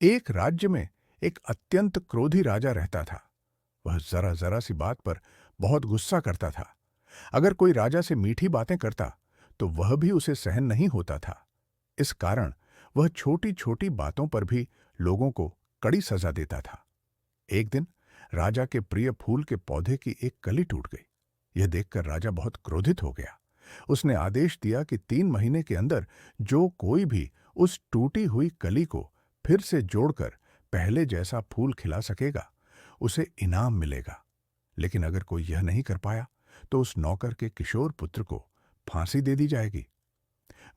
एक राज्य में एक अत्यंत क्रोधी राजा रहता था। वह जरा जरा सी बात पर बहुत गुस्सा करता था। अगर कोई राजा से मीठी बातें करता तो वह भी उसे सहन नहीं होता था। इस कारण वह छोटी छोटी बातों पर भी लोगों को कड़ी सजा देता था। एक दिन राजा के प्रिय फूल के पौधे की एक कली टूट गई। यह देखकर राजा बहुत क्रोधित हो गया। उसने आदेश दिया कि 3 महीने के अंदर जो कोई भी उस टूटी हुई कली को फिर से जोड़कर पहले जैसा फूल खिला सकेगा, उसे इनाम मिलेगा। लेकिन अगर कोई यह नहीं कर पाया तो उस नौकर के किशोर पुत्र को फांसी दे दी जाएगी।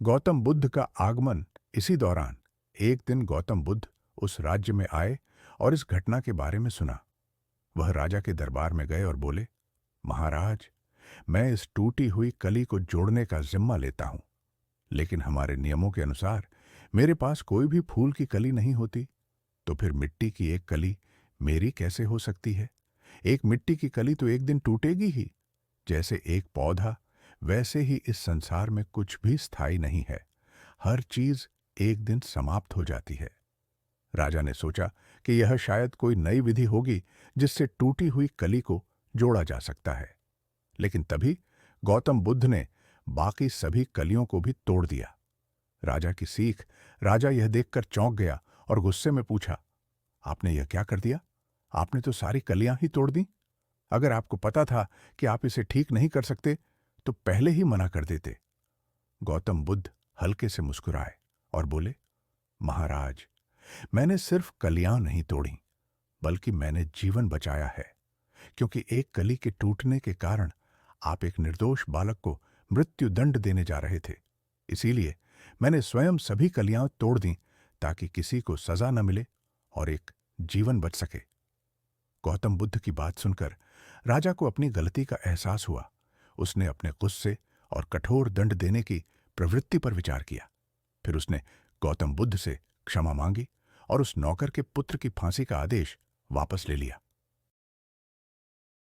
गौतम बुद्ध का आगमन इसी दौरान। एक दिन गौतम बुद्ध उस राज्य में आए और इस घटना के बारे में सुना। वह राजा के दरबार में गए और बोले, महाराज, मैं इस टूटी हुई कली को जोड़ने का जिम्मा लेता हूं, लेकिन हमारे नियमों के अनुसार मेरे पास कोई भी फूल की कली नहीं होती। तो फिर मिट्टी की एक कली मेरी कैसे हो सकती है? एक मिट्टी की कली तो एक दिन टूटेगी ही। जैसे एक पौधा, वैसे ही इस संसार में कुछ भी स्थायी नहीं है। हर चीज एक दिन समाप्त हो जाती है। राजा ने सोचा कि यह शायद कोई नई विधि होगी जिससे टूटी हुई कली को जोड़ा जा सकता है। लेकिन तभी गौतम बुद्ध ने बाकी सभी कलियों को भी तोड़ दिया। राजा की सीख। राजा यह देखकर चौंक गया और गुस्से में पूछा, आपने यह क्या कर दिया? आपने तो सारी कलियां ही तोड़ दी। अगर आपको पता था कि आप इसे ठीक नहीं कर सकते तो पहले ही मना कर देते। गौतम बुद्ध हल्के से मुस्कुराए और बोले, महाराज, मैंने सिर्फ कलियां नहीं तोड़ी, बल्कि मैंने जीवन बचाया है। क्योंकि एक कली के टूटने के कारण आप एक निर्दोष बालक को मृत्यु दंड देने जा रहे थे। इसीलिए मैंने स्वयं सभी कलियां तोड़ दी ताकि किसी को सजा न मिले और एक जीवन बच सके। गौतम बुद्ध की बात सुनकर राजा को अपनी गलती का एहसास हुआ। उसने अपने गुस्से और कठोर दंड देने की प्रवृत्ति पर विचार किया। फिर उसने गौतम बुद्ध से क्षमा मांगी और उस नौकर के पुत्र की फांसी का आदेश वापस ले लिया।